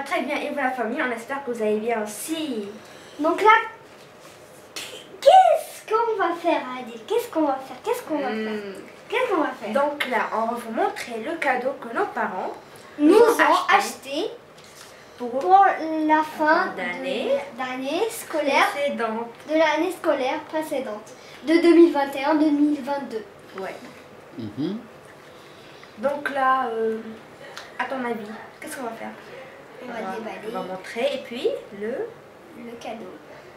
très bien et vous la famille, on espère que vous allez bien aussi. Donc là, qu'est-ce qu'on va faire, Adil? Qu'est-ce qu'on va faire? Qu'est-ce qu'on va faire? Qu'est-ce qu'on va faire? Donc là, on va vous montrer le cadeau que nos parents nous ont ont acheté pour la fin d'année scolaire, de l'année scolaire précédente, de 2021-2022. Ouais. Donc là, à ton avis, qu'est-ce qu'on va faire? On va déballer. On va montrer et puis le cadeau.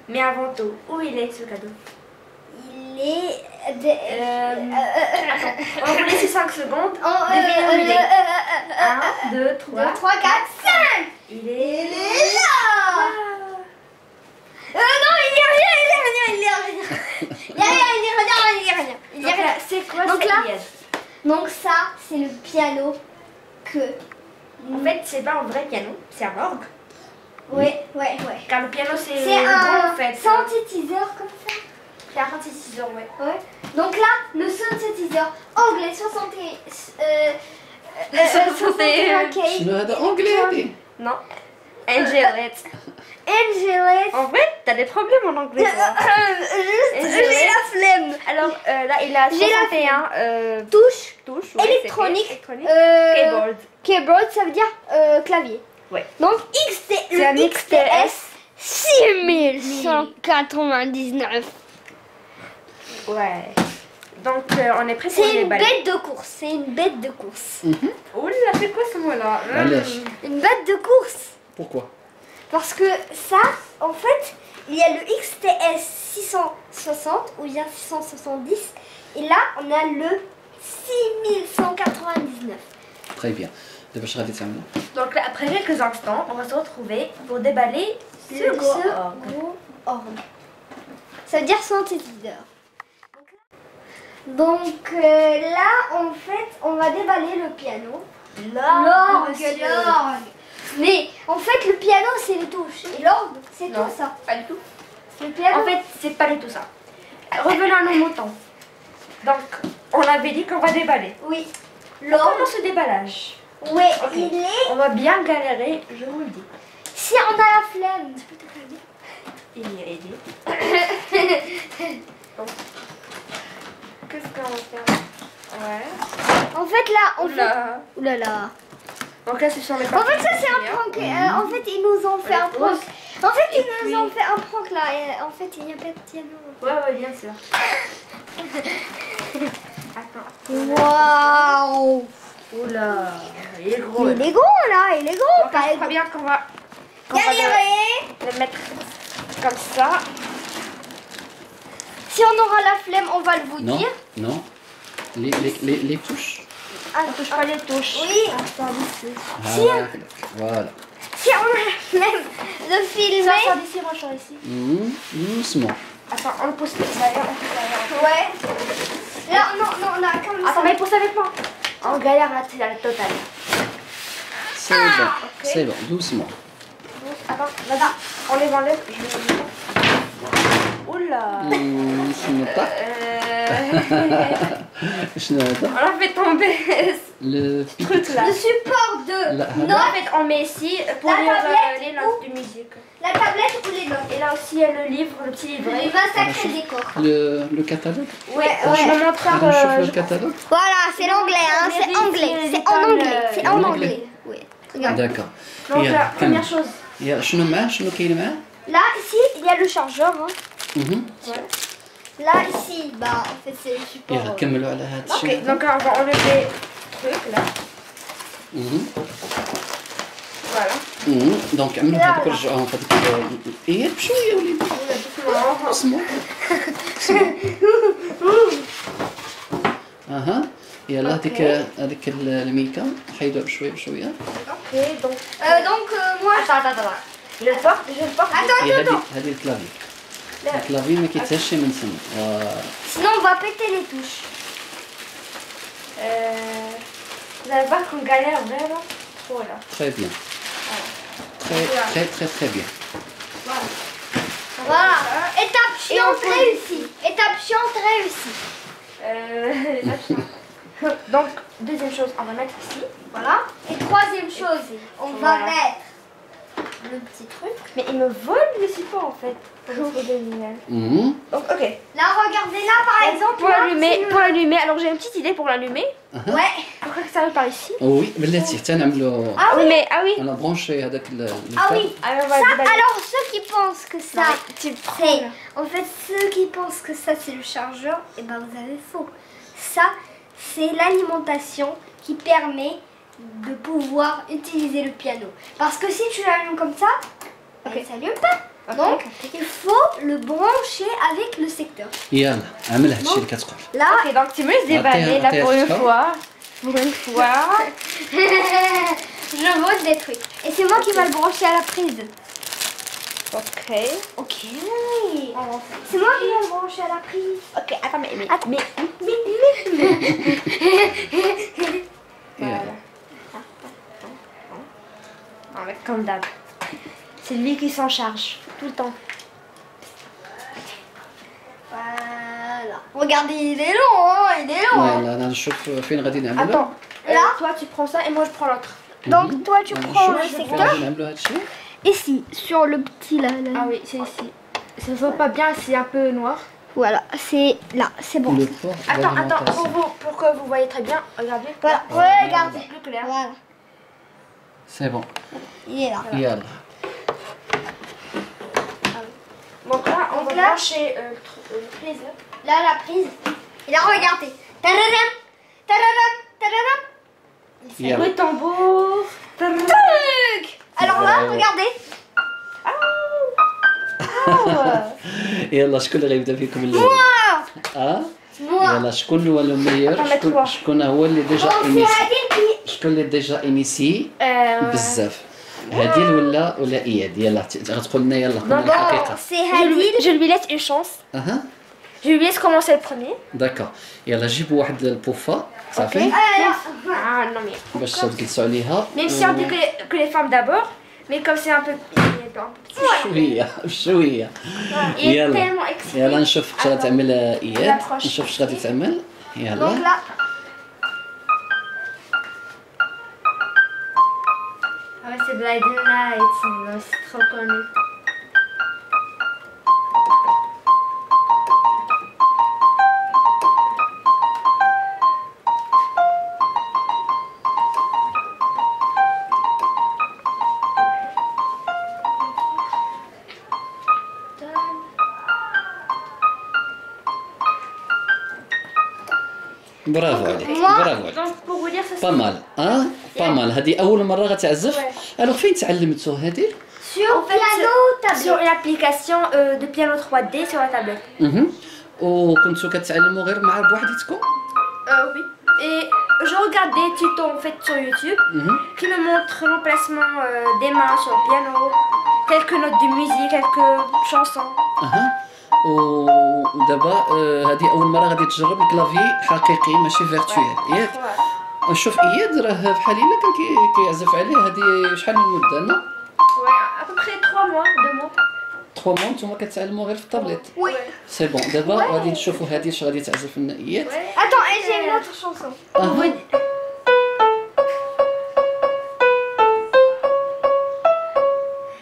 Mais avant tout, où il est ce cadeau? Il est... Attends, on va vous laisser 5 secondes. Devinez où il est. 1, 2, 3, 3, 4, 5. Il est là. Non, il est rien. C'est quoi donc cette là, pièce? donc ça, c'est le piano que... En fait, c'est pas un vrai piano, c'est un orgue. Ouais. Car le piano, c'est un en fait. synthétiseur comme ça. C'est un synthétiseur, ouais. Donc là, le synthétiseur anglais 61 شنو هذا anglais هذه؟ Non. Angelet. En vrai, t'as des problèmes en anglais. J'ai la flemme. Alors là, il a 61 touche ouais, électronique. Keyboard. Ça veut dire clavier. Ouais. Donc C'est un XTS 6199. Ouais. Donc on est prêt pour C'est les une balais. bête de course. C'est une bête de course. Oh là, c'est quoi ce mot-là? Une bête de course. Pourquoi? Parce que ça, en fait, il y a le XTS 660 ou bien 670. Et là, on a le 6199. Très bien. دابا اش غادي تعملوا؟ Donc là, après quelques instants, on va se retrouver pour déballer ce gros orgue. orgue. Ça veut dire synthétiseur. Donc là, en fait, on va déballer le piano. L'orgue. Mais en fait, le piano, c'est les touches. Et l'orgue, c'est tout ça. Pas du tout. Le piano. En fait, c'est pas du tout ça. Revenons à nos moutons. Donc, on avait dit qu'on va déballer. Oui. On commence le déballage. Oui, Okay. il est... On va bien galérer, je vous le dis. Si on a la flemme, tu peux te regarder. Il y a aidé. Donc, qu'est-ce qu'on va faire? Ouais. En fait, là, on Oula. fait... Oulala. Donc là, ce sont les En fait, ça, c'est un prank. En fait, ils nous ont fait un prank. En fait, ils nous ont fait un prank, là. Et, en fait, il n'y a pas de piano. Ouais, bien sûr. Attends. Waouh. Oula, il est gros. Il est gros, là. Il est gros. Donc là, je crois bien qu'on va le mettre comme ça. Si on aura la flemme, on va le vous Non, dire. non. Les touches. Ah, on touche pas les touches. Oui. Voilà. Si on a la flemme de filmer. Ça d'ici, moi je sors ici. Doucement. Attends, on le pousse derrière, on pousse derrière. Ouais. Là, non, là, comme ça. Attends, mais pousse avec moi. On galère là, c'est la totale. C'est bon. C'est bon, doucement. Attends, vas-y. On les enlève. Je vais les Oula. شنو طاح؟ شنو هذا؟ On a fait tomber Le ce truc là. Le support de لا Non, هذا en fait, on met ici pour La lire tablette les notes de musique. la tablette ou les notes. Et là aussi, il y a le livre, le petit livret. Il va sacré décor. le catalogue. Ouais, je me montre par. On chauffe le catalogue. Voilà, c'est l'anglais, hein. C'est anglais. C'est en anglais. C'est en En anglais. Oui. Regarde. D'accord. Donc, يا la première كمل. chose. يا شنو معاه؟ شنو كاين معاه؟ Là, ici, il y a le chargeur. Hein. Ouais. Là, ici, bah, en fait, c'est le support. يلا كملوا على هذا Ok, الشيء. donc on va enlever le truc là. Voilà. دونك عملوا هذوك رجعوهم في هذيك ايه بشويه وليدي اسمو اها يلا هذيك الميكا حيدوها بشويه بشويه. Ok, donc. Donc, moi, Attends. Je le porte. Attends. هذه الكلافي. الكلافي ما كيتهش من سما. Sinon, on va péter les touches. Vous allez voir qu'on galère vraiment trop là. Très bien. Très bien. Voilà. Étape chiante réussie. Étape chiante réussie. Donc, deuxième chose, on va mettre ici. Voilà. Et troisième chose, on va mettre le petit truc. Mais il me vole les supports en fait. Pour le génial. Donc, ok. Là, regardez là par exemple. Pour l'allumer, alors j'ai une petite idée pour l'allumer. Ouais. Je crois que ça arrive par ici. وي بلاتي حتى نعملوا Ah oui, mais ah oui. انا برونشي هذاك Ah oui. Alors, on va Ça, déballer. alors ceux qui pensent que ça, Tu le prends, c'est, là. en fait ceux qui pensent que ça c'est le chargeur, et ben vous avez faux. Ça c'est l'alimentation qui permet de pouvoir utiliser le piano. Parce que si tu l'allumes comme ça, elle s'allume pas. Donc il faut le brancher avec le secteur. يلا عمل هادشي اللي كتقول. Là, Ok, donc tu me laisses déballer là pour une fois. Pour une fois. je vole des trucs. Et c'est moi qui va le brancher à la prise. Ok. Ok. C'est moi qui va le brancher à la prise. Ok, attends, mais. يلا. Comme d'hab. C'est lui qui s'en charge tout le temps. Voilà. Regardez, il est long, hein, il est long. Hein. يلا انا نشوف فين غادي نعملوا. Attends, là, toi tu prends ça et moi je prends l'autre. Donc toi tu prends le فين secteur غادي نعملوا هادشي. ici, sur le petit là. Ah oui, c'est ici. Ça se voit pas bien, c'est un peu noir. Voilà, c'est là, c'est bon. Le port Attends, d'alimentation. pour que vous voyez très bien, regardez. Voilà, regardez. C'est plus clair. Voilà, C'est bon. il est là. يلا. Donc là, on va là- brancher le prise. Là, la prise. Et là, regardez. Tadadam, tadadam, tadadam. يلا. Le tambour. Tuc. Alors là, Bravo. regardez. يلا شكون اللي غيبدا فيكم الليل؟ Moi. يلا شكون هو لو ميور؟ شكون هو اللي ديجا Bon, c'est انيسي؟ Adil qui... شكون اللي ديجا انيسي بزاف؟ هاديل ولا اياد؟ يلا غتقول لنا يلا قولنا Bon, الحقيقه. c'est Adil. Je lui laisse une chance. اها Je lui laisse commencer le premier. داكور. يلا جيبوا واحد البوفه صافي Ah non mais. باش تجلسوا عليها. Même si on dit que les femmes d'abord, mais comme c'est un peu petit. شويه شويه. Il est يلا tellement excité. يلا نشوف اش غادي تعمل اياد. l'approche. نشوف اش غادي تعمل. Donc يلا. là, Ah ouais, c'est Blinding Lights, c'est trop connu. برافو عليك Moi- برافو عليك. Donc pour vous dire, ça با مال با مال. هذه اول مره غتعزف. الوغ فين تعلمتو هذه؟ sur piano, sur tablette. une application de piano 3D sur la tablette. وكنتو كتعلموا غير مع بوحديتكم؟ Oui. Et je regarde des tutos en fait sur YouTube qui me montrent l'emplacement des mains sur le piano, quelques notes de musique, quelques chansons. اها. ودابا هذه اول مره غادي تجرب الكلافي حقيقي ماشي فيرتويال ياك؟ Ouais. شوف اياد راه بحال الا كان كيعزف عليه. هذه شحال من مده لنا؟ Ouais, à peu près 3 mois, 2 mois. 3 مون نتوما كتعلموا غير في الطابليت. Oui. سي بون. دابا غادي نشوفوا هذه اش غادي تعزف لنا اياد. Attends, et j'ai une autre chanson. اها.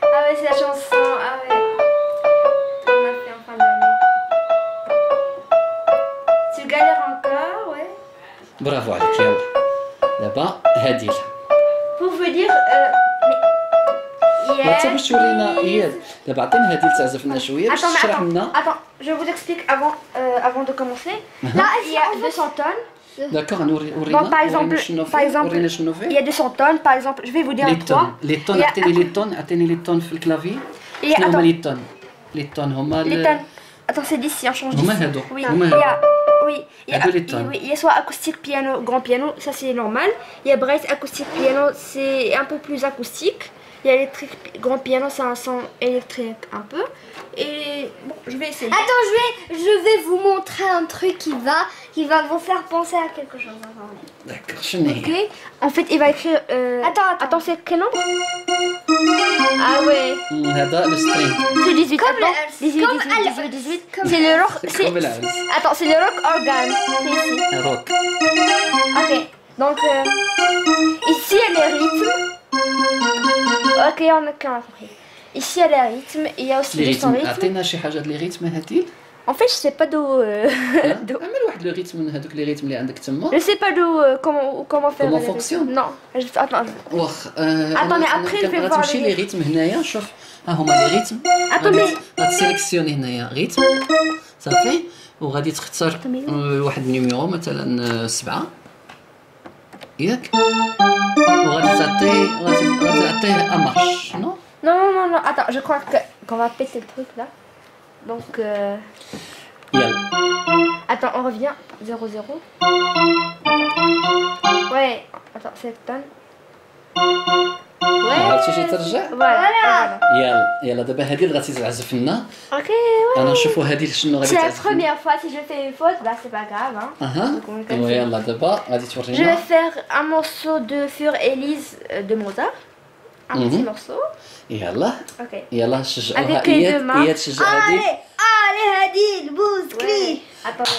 Ah ouais, c'est la chanson. Ah ouais. On a fait en fin d'année. Tu galères encore, ouais. برافو عليك. يلا دابا هذه Pour vous dire, mais حتى باش تورينا اياد. دابا عطينا هذه تعزف لنا شويه باش Attends, mais تشرح attends, لنا. attends, je vous explique avant de commencer. Là, Il y a 200 tonnes. داكوغ ورينا. Donc, par exemple, ورينا شنو il فيه. y a 200 tonnes, par exemple, je vais vous dire لي un poids. طون لي طون. Il y a- عطيني لي طون عطيني لي طون في الكلافي. Il y a, شنو هما attends, لي طون؟ لي طون هما les tonnes. Attends, c'est d'ici, on change d'ici. هما هادو. Oui, هما il y هادو. a, oui, il y a, Hado les tonnes. oui, il y a soit acoustique piano, grand piano, ça c'est normal. Il y a Braille acoustique piano, c'est un peu plus acoustique. Il y a électrique grand piano, c'est un son électrique un peu. Et bon, je vais essayer. Attends, je vais vous montrer un truc qui va vous faire penser à quelque chose. Attendez. داكوغ شنو Ok. هي؟ En fait, il va écrire. Attends, c'est quel nombre? Ah ouais. هذا لو سترينغ. C'est 18. Comme Attends, le- 18, comme 18, le- 18, 18. comme C'est le rock. كوم العز. Attends, c'est le rock organ. C'est ici. روك. Ok. Donc, ici, il y a les rythmes. Ok, on a compris. Ici, il y a les rythmes, il y a aussi لي le son ريتم rythme. عطينا شي حاجه لي ريتم هاتيل En fait, je sais pas d'où. d'où- عمل واحد لو ريتم من هذوك لي ريتم اللي عندك تما Je sais pas d'où. Comment faire. Comment les fonctionne? rythmes. Non. Attends. واخ Attends, mais après, je vais voir تمشي les لي ريتم هنايا شوف ها هما لي ريتم Attendez. غتسيليكسيوني هنايا ريتم صافي وغادي تختار واحد النيميرو مثلا 7 ياك غادي تعطيه امارش نو Non. Attends, je crois qu'on va péter le truc là. Donc. يلا Attends, on revient. 0-0. Ouais. Attends, c'est tonne. Ouais. عرفتي شي ترجع Voilà. يلا دابا هذه اللي غادي تعزف لنا Ok, ouais. انا نشوفوا هذه شنو غادي C'est la تعزف لنا. première fois. Si je fais une faute, bah c'est pas grave. Hein. اها Donc, on ايوا fait. يلا دابا غادي Je vais تورينا faire un morceau de Fur Elise de Mozart. Un petit morceau. يلا Ok. يلا شجعوها Avec les deux mains. اياد شجع هذه Allez, Hadid, bouscli. Attends.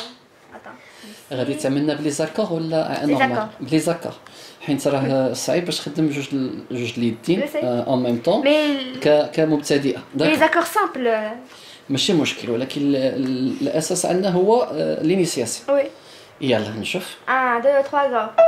غادي تعملنا بلي زاكور ولا نورمال بلي زاكور حيت راه صعيب باش تخدم جوج اليدين اون ميم طون Mais كمبتدئه les داك accords simples. ماشي مشكل ولكن الاساس عندنا هو لينيسياسيون Oui. يلا نشوف 1, 2, 3, go.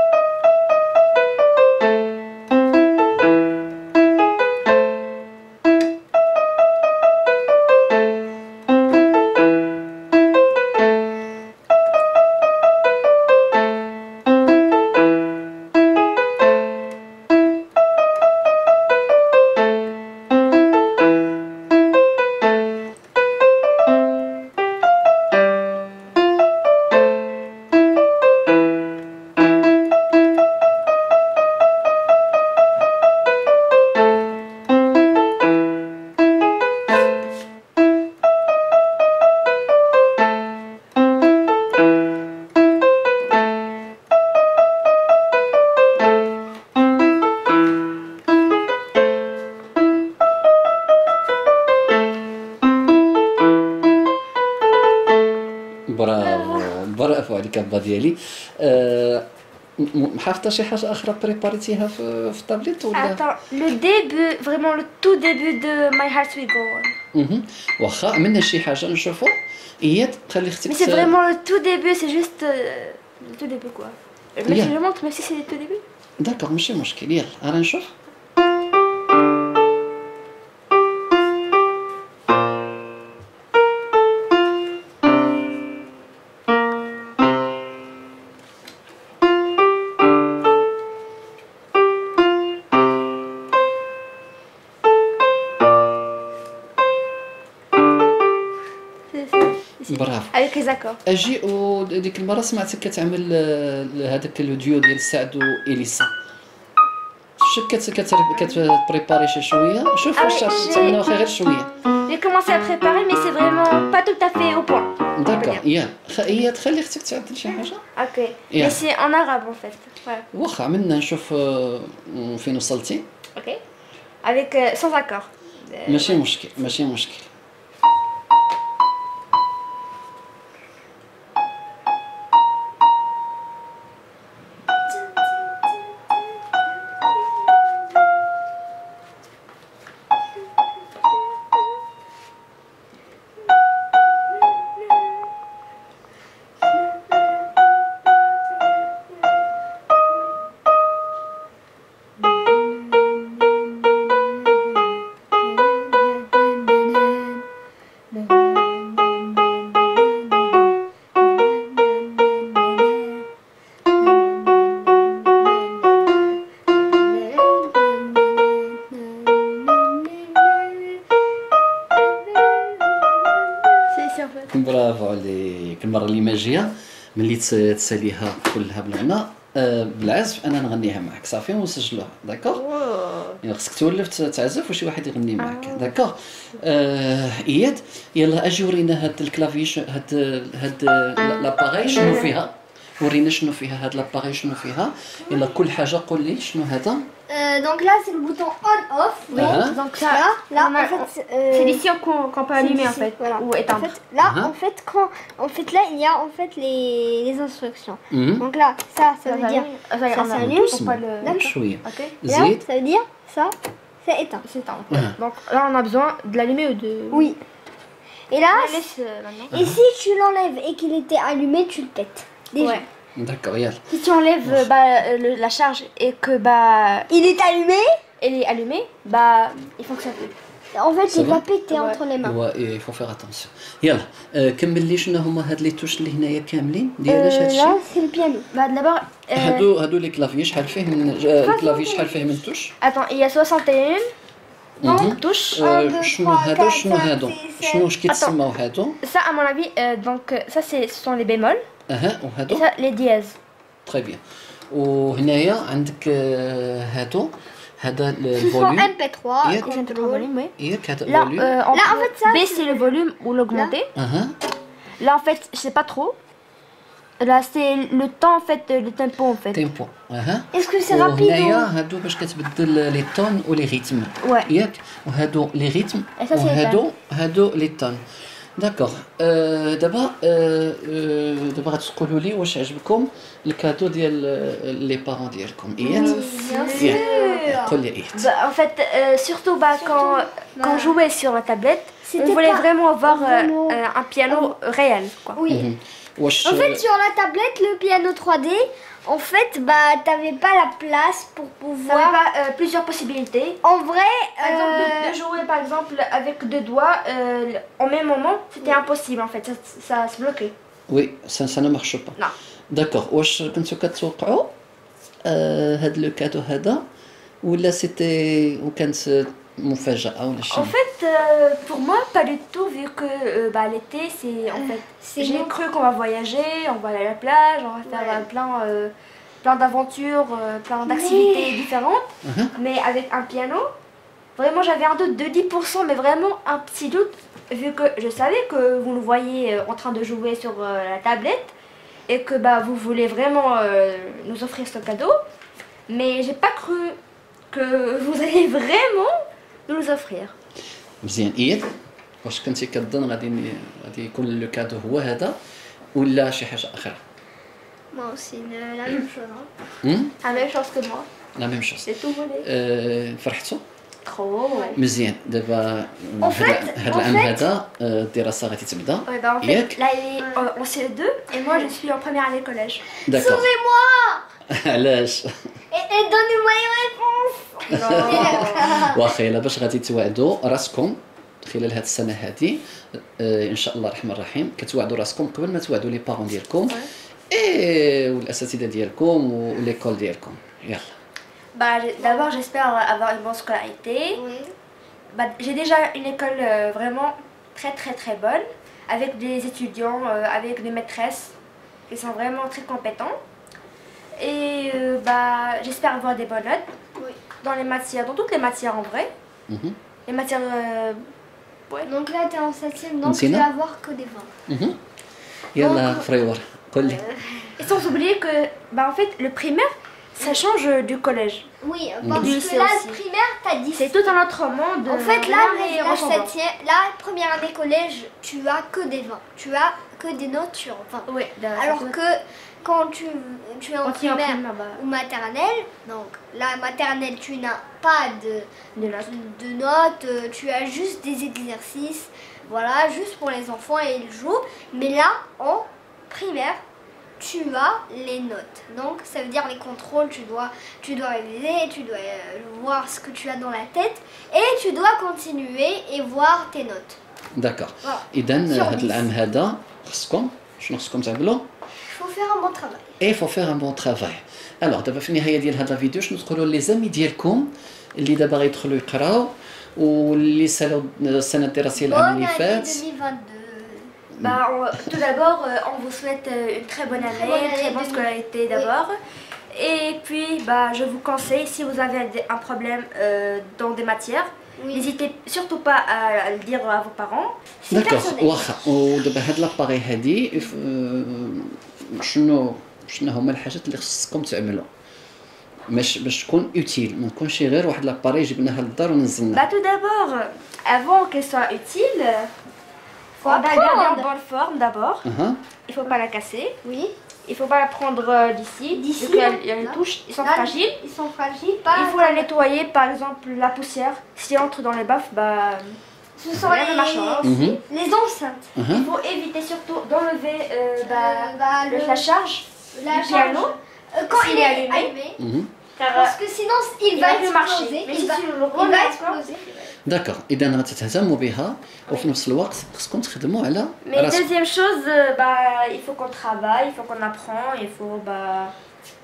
برافو عليك البا ديالي حافظه شي حاجه اخرى بريباريتيها في الطابليت ولا Attends, le début, vraiment le tout début de My Heart Will Go On. واخا عملنا شي حاجه نشوفوا اياد خلي اختك Mais c'est vraiment le tout début, c'est juste le tout début quoi. Mais Yeah. si je montre, même si c'est le tout début. داكوغ ماشي مشكل يلا انا نشوف Ici. برافو Avec les accords. اجي وديك المره سمعتك كتعمل هذاك الفيديو ديال سعد واليسا شك كتبريباري شي شويه شوف واش تعملنا واخا غير شويه J'ai commencé à préparer, mais c'est vraiment pas tout à fait au point. داكوغ يا اياد تخلي اختك تعدل شي حاجه Ok. Yeah. Mais c'est en arabe en fait. Voilà. واخا عملنا نشوف فين وصلتي Ok. Avec sans accord. ماشي مشكل ماشي مشكل C'est ici en fait. برافو عليك المره اللي ما جايه ملي تساليها كلها بالغنى بالعزف انا نغنيها معك صافي ونسجلوها داكوغ يعني خصك تولف تعزف وشي واحد يغني معك داكوغ اياد يلا اجي ورينا هاد الكلافيش هاد لاباغي شنو فيها ورينا شنو فيها هاد لاباغي شنو فيها يلا كل حاجه قول لي شنو هذا Donc là, c'est le bouton on-off. Oui. Hein? Donc ça, Là, on a- en fait, c'est ici qu'on peut allumer en ici, fait voilà. ou En éteindre. fait, là, Hein? en fait, là, il y a en fait les instructions. Mhm. Donc là, ça veut dire Ça, ça on a s'allume. faut pas le- شويه Ok. Là, زيد ça veut dire ça C'est éteint. C'est éteint. Donc là, on a besoin de l'allumer ou de... Oui. Et là, On laisse maintenant. et si tu l'enlèves et qu'il était allumé, tu le pètes. Déjà. Ouais. D'accord, يلا. Si tu enlèves la charge et que Il est allumé. elle est allumée, il fonctionne plus. En fait, Ça il va va péter entre les mains. هو il faut faire attention. يلا كمل لي شنو هما هاد لي توش اللي هنايا كاملين ديال اش هادشي. Là, c'est le piano. D'abord, هادو لي كلافيي شحال فيه من الكلافي شحال فيه من توش؟ attends, il y a 61 donc touches. شنو هادو شنو هادو شنو واش كيتسموا هادو؟ Ça, à mon avis, ça, ce sont les bémols. اها Et وهادو ça, les dièses. تري بيان. وهنايا عندك هادو هذا Ce sont الفوليوم MP3. ياك Ils ont un volume, oui. ياك هذا Là, الفوليوم on Là, en peut fait, ça, baisser le volume ou l'augmenter. اها Là, en fait, je sais pas trop. Là, c'est le temps, en fait, le tempo, en fait. تيمبو اها Est-ce que c'est rapide وهنايا هادو باش كتبدل لي طون ولي ريتم Ouais. ياك وهادو لي ريتم Et ça, c'est وهادو لي طون داكوغ دابا دابا غتقولوا لي واش عجبكم الكادو ديال لي بارون ديالكم ايات Bien sûr. قول لي ايات En fait, surtout quand on jouait sur la tablette, on C'était voulait pas vraiment avoir vraiment- un piano réel, quoi. Oui. واش En fait, sur la tablette, le piano 3D, en fait, t'avais pas la place pour Ça pouvoir. avait pas plusieurs possibilités. En vrai, Par exemple, de jouer par exemple avec deux doigts en même moment, c'était impossible en fait, ça se bloquait. وي سا نو مارشو با Non. داكوغ واش كنتو كتوقعوا هاد لو كادو هذا ولا سيتي وكانت مفاجأة ولا شنو؟ En fait, pour moi, pas du tout, vu que l'été, c'est en fait. c'est J'ai bon. cru qu'on va voyager, on va aller à la plage, on va faire plein d'aventures, plein d'activités différentes. Mais avec un piano, vraiment, j'avais un doute de 10%, mais vraiment un petit doute, vu que je savais que vous nous voyez en train de jouer sur la tablette et que vous voulez vraiment nous offrir ce cadeau. Mais j'ai pas cru que vous allez vraiment nous offrir. مزيان اياد واش كنتي كظن غادي يكون لو كادو هو هذا ولا شي حاجة أخرى؟ Moi aussi, la même chose. Hein. La même chose que moi. لا ميم شوز C'est tout volé. فرحتوا؟ Trop. مزيان دابا هاد العام هذا الدراسة غادي تبدا Ouais, en fait, ياك؟ là, il est en CE2 et moi, je suis en première année collège. داكوغ Sauvez-moi علاش؟ et donnez-moi une réponse. واخا الا باش غادي توعدوا راسكم خلال هاد السنه هادي ان شاء الله الرحمن الرحيم كتوعدوا راسكم قبل ما توعدوا لي بارون ديالكم والاساتذه ديالكم وليكول ديالكم يلا. D'abord, j'espère avoir une bonne scolarité. Oui. J'ai déjà une école vraiment très bonne, avec des étudiants, avec des maîtresses qui sont vraiment très compétents. Et j'espère avoir des bonnes notes Oui. dans les matières, dans toutes les matières en vrai. Mhm. Les matières... Donc là, t'es en 7ème, donc tu Ntina vas avoir que des 20. يلا فريور قول لي. Et sans oublier que, en fait, le primaire, ça change du collège. Oui, parce du que lycée là, aussi. le primaire, t'as 10. C'est tout un autre monde. En fait, là, rien n'est la ressemblant. 7ème, la première année collège, tu as que des 20. Tu as que des notes sur 20. Oui, Alors que quand tu es en quand tu es en primaire primaire, ou maternelle, donc la maternelle, tu n'as pas de notes. de notes, tu as juste des exercices, voilà, juste pour les enfants et ils jouent. Mais là, en primaire, tu as les notes. Donc ça veut dire les contrôles, tu dois réviser, tu dois voir ce que tu as dans la tête et tu dois continuer et voir tes notes. داكوغ Voilà. اذا هاد العام هذا خصكم شنو خصكم تعملوا؟ Il faut faire un bon travail. اي فو فير ان بون ترافاي. الوغ دابا في النهايه ديال هذا الفيديو شنو تقولوا لي زامي ديالكم اللي دابا غيدخلوا يقراو واللي سالوا السنه الدراسيه العام Bonne اللي année فات؟ 2022. Tout d'abord, on vous souhaite une très bonne année, bonne très année bonne 2000. scolarité d'abord. Et puis, je vous conseille, si vous avez un problème dans des matières, Oui. n'hésitez surtout pas à le dire à vos parents. C'est داكوغ personnel. واخا ودابا هاد لاباري هادي شنو هما الحاجات اللي خصكم تعملوا باش تكون اوتيل ما تكونش غير واحد لاباري جبناها للدار ونزلناها. Tout d'abord, avant qu'elle soit utile, faut la garder en bonne forme d'abord. اها Il faut pas la casser. Oui. il faut pas la prendre d'ici. D'ici, Vu qu'il y a une là. touche, ils sont Là, fragiles. Ils sont fragiles. Pas Il faut la nettoyer, par exemple la poussière. Si elle entre dans les baffes, bah Ce sont rien ne marchera aussi. Mhm. les enceintes. Il faut éviter surtout d'enlever la charge la du piano. Quand s'il il est est allumé. allumé. Mhm. car Parce que sinon il va plus marcher. exploser. Mais Il si va, tu le il va relances, exploser. داكوغ اذا غتهتموا بها وفي نفس الوقت خصكم تخدموا على Mais راسكم. deuxième chose, il faut qu'on travaille, il faut qu'on apprend, il faut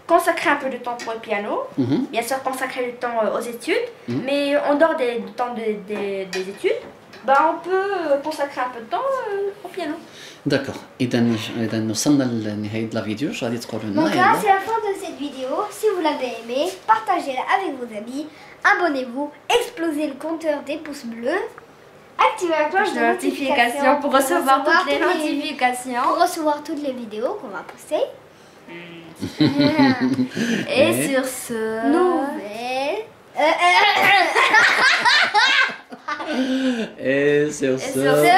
consacrer un peu de temps pour le piano. Mhm. Bien sûr, consacrer du temps aux études, Mhm. mais en dehors du temps des études, on peut consacrer un peu de temps au piano. داكوغ اذا وصلنا لنهايه لا فيديو اش غادي تقولوا لنا Donc là, يلا c'est la fin de cette vidéo. Si vous l'avez aimé, partagez-la avec vos amis. Abonnez-vous, explosez le compteur des pouces bleus. Activez la cloche de notification pour recevoir toutes les Pour notifications. recevoir toutes les vidéos qu'on va poster. Et sur ce... Nouvelles. Et sur Et ce sur ce,